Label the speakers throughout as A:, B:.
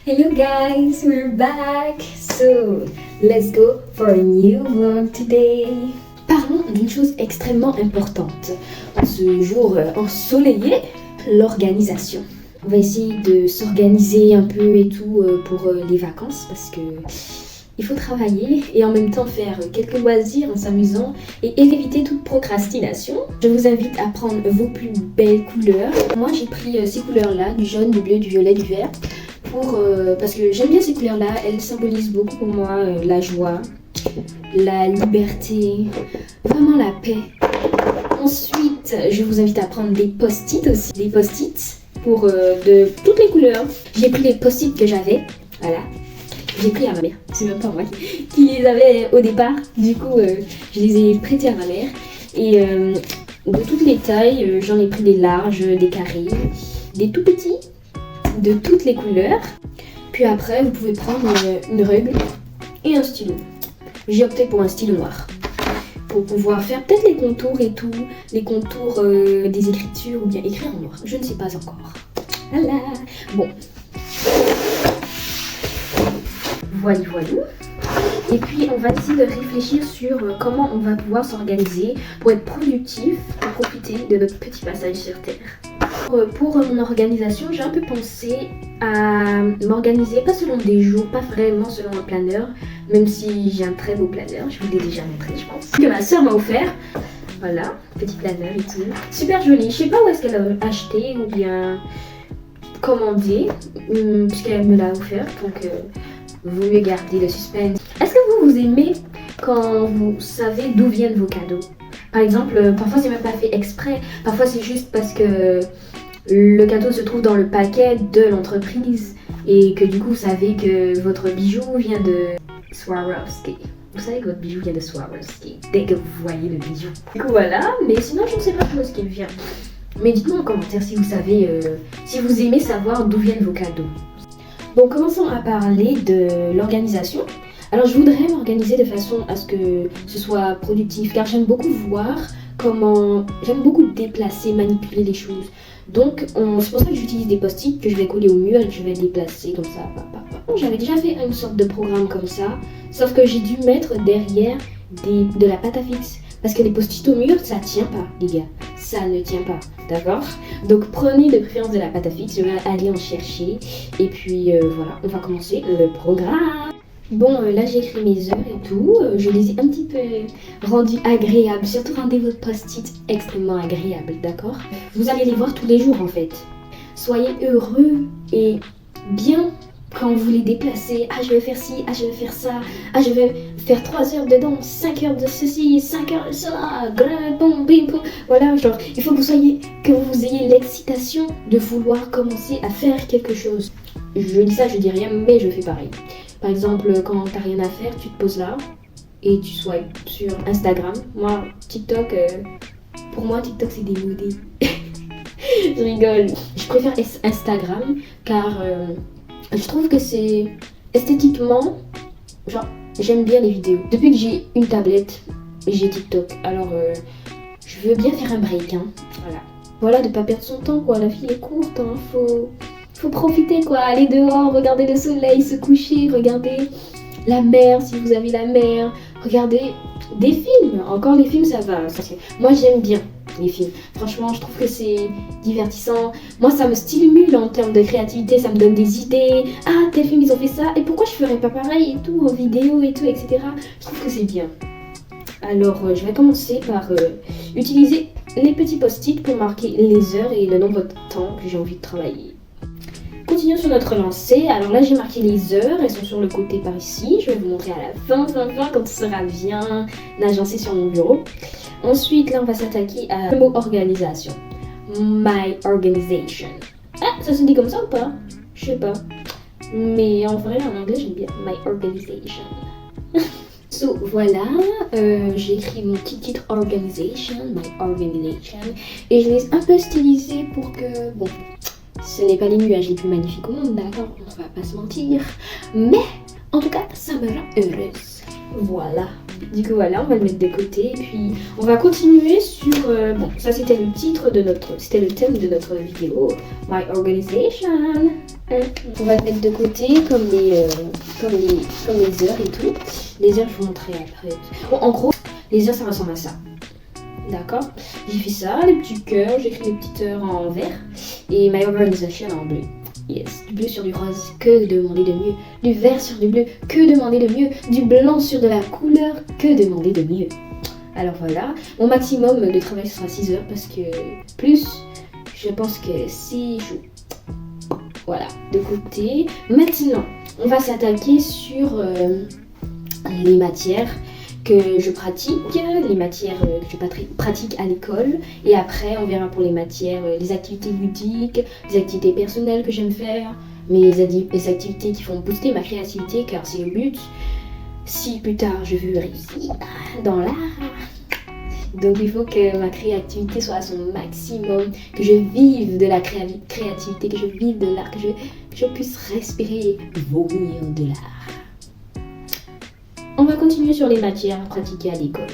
A: Hello guys, we're back. So, let's go for a new vlog today. Parlons d'une chose extrêmement importante en ce jour ensoleillé, l'organisation. On va essayer de s'organiser un peu et tout pour les vacances parce que il faut travailler et en même temps faire quelques loisirs en s'amusant et éviter toute procrastination. Je vous invite à prendre vos plus belles couleurs. Moi j'ai pris ces couleurs-là, du jaune, du bleu, du violet, du vert, parce que j'aime bien ces couleurs-là. Elles symbolisent beaucoup pour moi la joie, la liberté, vraiment la paix. Ensuite, je vous invite à prendre des post-it aussi, des post-it pour de toutes les couleurs. J'ai pris les post-it que j'avais, voilà. J'ai pris à ma mère, c'est même pas moi qui les avait au départ, du coup je les ai prêtés à ma mère. Et de toutes les tailles, j'en ai pris des larges, des carrés, des tout petits, de toutes les couleurs. Puis après, vous pouvez prendre une règle et un stylo. J'ai opté pour un stylo noir, pour pouvoir faire peut-être les contours et tout, les contours des écritures ou bien écrire en noir, je ne sais pas encore. Voilà, bon. Voilà. Et puis on va essayer de réfléchir sur comment on va pouvoir s'organiser pour être productif et profiter de notre petit passage sur Terre. Pour mon organisation, j'ai un peu pensé à m'organiser, pas selon des jours, pas vraiment selon un planeur, même si j'ai un très beau planeur, je vous l'ai déjà montré je pense, que ma soeur m'a offert. Voilà, petit planeur et tout. Super joli, je sais pas où est-ce qu'elle a acheté ou bien commandé, puisqu'elle me l'a offert, donc vaut mieux garder le suspense. Est-ce que vous aimez quand vous savez d'où viennent vos cadeaux? Par exemple, parfois c'est même pas fait exprès, parfois c'est juste parce que le cadeau se trouve dans le paquet de l'entreprise et que du coup vous savez que votre bijou vient de Swarovski. Vous savez que votre bijou vient de Swarovski dès que vous voyez le bijou. Du coup voilà, mais sinon je ne sais pas d'où est-ce qu'il vient. Mais dites-moi en commentaire si vous savez, si vous aimez savoir d'où viennent vos cadeaux. Bon, commençons à parler de l'organisation. Alors, je voudrais m'organiser de façon à ce que ce soit productif, car j'aime beaucoup voir comment... J'aime beaucoup déplacer, manipuler les choses. Donc, c'est pour ça que j'utilise des post-it que je vais coller au mur et que je vais déplacer comme ça. J'avais déjà fait une sorte de programme comme ça, sauf que j'ai dû mettre derrière de la pâte à fixe. Parce que les post-it au mur, ça tient pas, les gars. Ça ne tient pas, d'accord? Donc prenez de préférence de la pâte à fixe, je vais aller en chercher. Et puis voilà, on va commencer le programme. Bon, là j'ai écrit mes heures et tout. Je les ai un petit peu rendues agréables. Surtout rendez votre post-it extrêmement agréable, d'accord? Vous allez les voir tous les jours en fait. Soyez heureux et bien quand vous les déplacez. Ah, je vais faire ci, ah, je vais faire ça, ah, je vais faire 3 heures dedans, 5 heures de ceci, 5 heures de cela, bon, bim, bim. Voilà, genre, il faut que vous ayez l'excitation de vouloir commencer à faire quelque chose. Je dis ça, je dis rien, mais je fais pareil. Par exemple, quand t'as rien à faire, tu te poses là et tu swipes sur Instagram. Moi, TikTok, pour moi, TikTok, c'est démodé. Je rigole. Je préfère Instagram car... je trouve que c'est esthétiquement, genre, j'aime bien les vidéos. Depuis que j'ai une tablette, j'ai TikTok. Alors, je veux bien faire un break, hein. Voilà, de pas perdre son temps, quoi. La vie est courte, hein. Faut profiter, quoi. Aller dehors, regarder le soleil se coucher, regarder la mer, si vous avez la mer. Regarder des films. Encore les films, ça va. Moi, j'aime bien les films. Franchement, je trouve que c'est divertissant. Moi, ça me stimule en termes de créativité, ça me donne des idées. Ah, tel film, ils ont fait ça. Et pourquoi je ferais pas pareil et tout, en vidéo et tout, etc. Je trouve que c'est bien. Alors, je vais commencer par utiliser les petits post-it pour marquer les heures et le nombre de temps que j'ai envie de travailler. Continuons sur notre lancée. Alors là, j'ai marqué les heures. Elles sont sur le côté par ici. Je vais vous montrer à la fin quand ce sera bien agencé sur mon bureau. Ensuite, là, on va s'attaquer à le mot organisation. My organization. Ah, ça se dit comme ça ou pas? Je sais pas. Mais en vrai, en anglais, j'aime bien. My organization. So, voilà. J'ai écrit mon petit titre Organization. My organization. Et je l'ai un peu stylisé pour que... Bon, ce n'est pas les nuages les plus magnifiques au monde, d'accord? On va pas se mentir. Mais, en tout cas, ça me rend heureuse. Voilà. Du coup voilà, on va le mettre de côté et puis on va continuer sur... bon, ça c'était le titre de c'était le thème de notre vidéo, My Organization. On va le mettre de côté comme les heures et tout. Les heures, je vous montrerai après. Bon, en gros, les heures, ça ressemble à ça. D'accord? J'ai fait ça, les petits cœurs, j'ai écrit les petites heures en vert. Et My Organization en bleu. Yes, du bleu sur du rose, que demander de mieux? Du vert sur du bleu, que demander de mieux? Du blanc sur de la couleur, que demander de mieux? Alors voilà, mon maximum de travail sera 6 heures parce que plus, je pense que si je... Voilà, de côté. Maintenant, on va s'attaquer sur les matières que je pratique, les matières que je pratique à l'école. Et après, on verra pour les matières, les activités ludiques, les activités personnelles que j'aime faire, mais les activités qui font booster ma créativité, car c'est le but. Si plus tard je veux réussir dans l'art, donc il faut que ma créativité soit à son maximum, que je vive de la créativité, que je vive de l'art, que je puisse respirer, vomir de l'art. On va continuer sur les matières à pratiquer à l'école.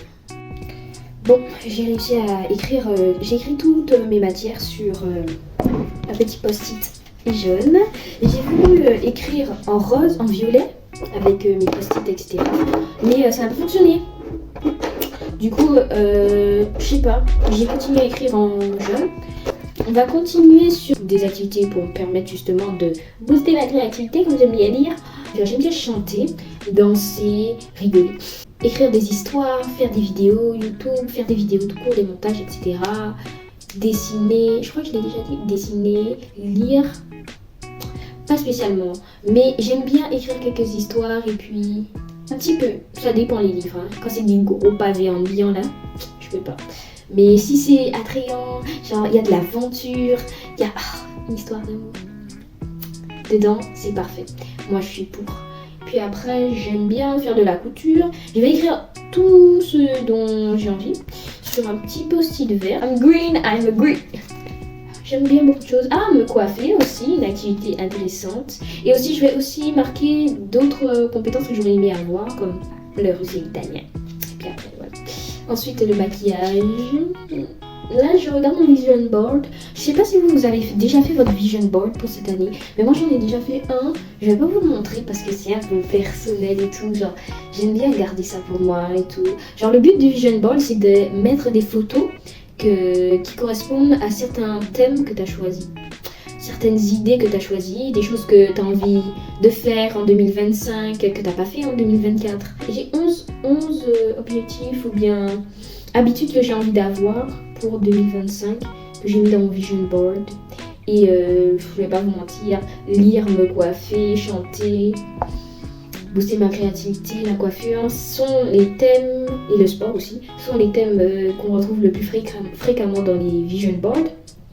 A: Bon, j'ai réussi à écrire, j'ai écrit toutes mes matières sur un petit post-it jaune. J'ai voulu écrire en rose, en violet, avec mes post-it, etc. Mais ça n'a pas fonctionné. Du coup, je sais pas, j'ai continué à écrire en jaune. On va continuer sur des activités pour me permettre justement de booster ma créativité, comme j'aime bien dire. J'aime bien chanter, danser, rigoler, écrire des histoires, faire des vidéos YouTube, faire des vidéos de cours, des montages, etc. Dessiner, je crois que je l'ai déjà dit, dessiner, lire, pas spécialement, mais j'aime bien écrire quelques histoires et puis un petit peu, ça dépend les livres. Hein. Quand c'est des gros pavés ambiants là, je peux pas. Mais si c'est attrayant, genre il y a de l'aventure, il y a une histoire d'amour dedans, c'est parfait. Moi je suis pour. Puis après, j'aime bien faire de la couture. Je vais écrire tout ce dont j'ai envie sur un petit post-it vert. I'm green, I'm a green. J'aime bien beaucoup de choses. Ah, me coiffer aussi, une activité intéressante. Et aussi, je vais aussi marquer d'autres compétences que j'aurais aimé avoir, comme le russe et l'italien. Et puis après, voilà. Ensuite, le maquillage. Là, je regarde mon vision board. Je sais pas si vous avez déjà fait votre vision board pour cette année, mais moi j'en ai déjà fait un. Je vais pas vous le montrer parce que c'est un peu personnel et tout. Genre, j'aime bien garder ça pour moi et tout. Genre, le but du vision board, c'est de mettre des photos qui correspondent à certains thèmes que tu as choisis, certaines idées que tu as choisies, des choses que tu as envie de faire en 2025 que tu n'as pas fait en 2024. J'ai 11 objectifs ou bien habitudes que j'ai envie d'avoir pour 2025 que j'ai mis dans mon vision board. Et je vais pas vous mentir, lire, me coiffer, chanter, booster ma créativité, la coiffure sont les thèmes, et le sport aussi, sont les thèmes qu'on retrouve le plus fréquemment dans les vision boards.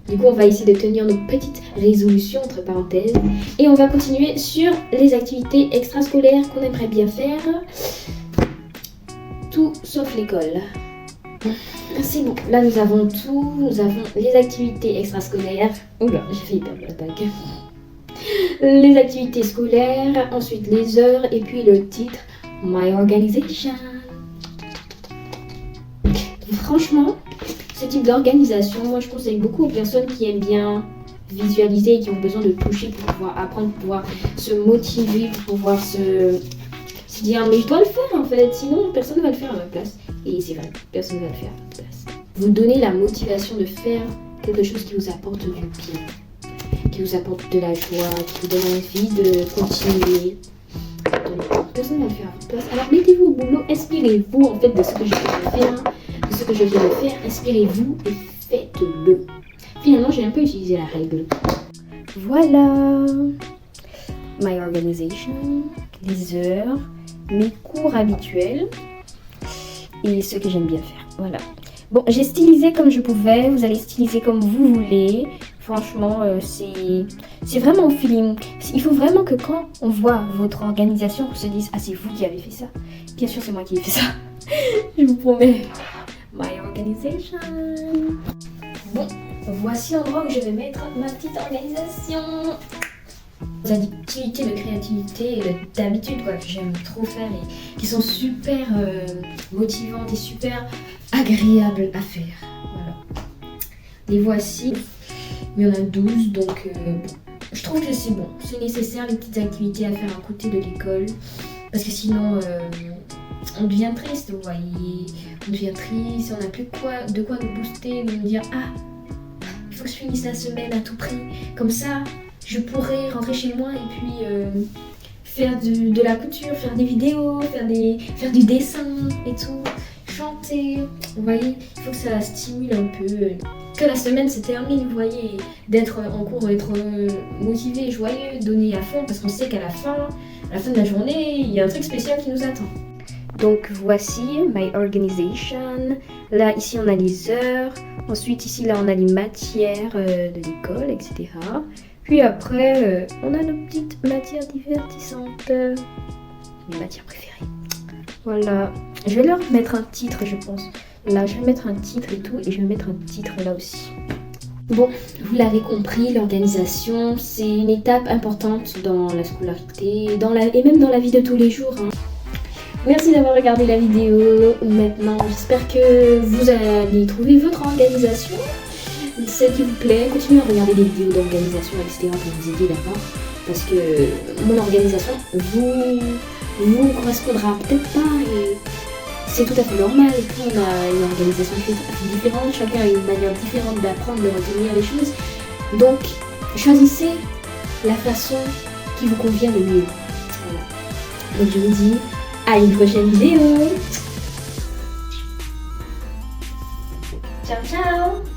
A: Du coup, on va essayer de tenir nos petites résolutions, entre parenthèses. Et on va continuer sur les activités extrascolaires qu'on aimerait bien faire. Tout sauf l'école. C'est bon, là nous avons tout. Nous avons les activités extrascolaires. Oula, j'ai failli perdre la bague. Les activités scolaires, ensuite les heures et puis le titre My Organization. Franchement, ce type d'organisation, moi je conseille beaucoup aux personnes qui aiment bien visualiser et qui ont besoin de toucher pour pouvoir apprendre, pour pouvoir se motiver, pour pouvoir se dire mais je dois le faire en fait, sinon personne ne va le faire à ma place. Et c'est vrai, personne ne va le faire à ma place. Vous donnez la motivation de faire quelque chose qui vous apporte du bien, qui vous apporte de la joie, qui vous donne envie de continuer. Donc, personne ne va le faire à votre place. Alors mettez-vous au boulot, inspirez-vous en fait de ce que je viens de faire, de ce que je viens de faire, inspirez-vous et faites-le. Finalement, j'ai un peu utilisé la règle. Voilà, My Organization, les heures, mes cours habituels et ce que j'aime bien faire. Voilà. Bon, j'ai stylisé comme je pouvais, vous allez styliser comme vous voulez. Franchement, c'est vraiment au feeling. Il faut vraiment que quand on voit votre organisation, on se dise « Ah, c'est vous qui avez fait ça ». Bien sûr, c'est moi qui ai fait ça. Je vous promets. My Organization. Bon, voici l'endroit où je vais mettre ma petite organisation. Les activités de créativité et d'habitude que j'aime trop faire et qui sont super motivantes et super agréables à faire. Voilà. Les voici. Il y en a 12, donc je trouve que c'est bon, c'est nécessaire les petites activités à faire à côté de l'école. Parce que sinon, on devient triste, vous voyez. On devient triste, on n'a plus de quoi nous booster, de nous dire ah, il faut que je finisse la semaine à tout prix. Comme ça, je pourrais rentrer chez moi et puis faire de la couture, faire des vidéos, faire du dessin et tout, chanter. Vous voyez, il faut que ça stimule un peu. Que la semaine se termine, vous voyez, d'être en cours, être motivé, joyeux, donner à fond, parce qu'on sait qu'à la fin de la journée, il y a un truc spécial qui nous attend. Donc voici my organization. Là, ici, on a les heures. Ensuite, ici, là, on a les matières de l'école, etc. Puis après, on a nos petites matières divertissantes. Mes matières préférées. Voilà. Je vais leur mettre un titre, je pense. Là, je vais mettre un titre et tout. Et je vais mettre un titre là aussi. Bon, vous l'avez compris, l'organisation, c'est une étape importante dans la scolarité et même dans la vie de tous les jours. Hein. Merci d'avoir regardé la vidéo. Maintenant, j'espère que vous allez trouver votre organisation. Celle qui vous plaît, continuez à regarder des vidéos d'organisation, etc. pour vous aider d'abord. Parce que mon organisation vous correspondra peut-être pas et c'est tout à fait normal. Tout le monde a une organisation différente, chacun a une manière différente d'apprendre, de retenir les choses. Donc, choisissez la façon qui vous convient le mieux. Voilà. Donc, je vous dis à une prochaine vidéo. Ciao, ciao!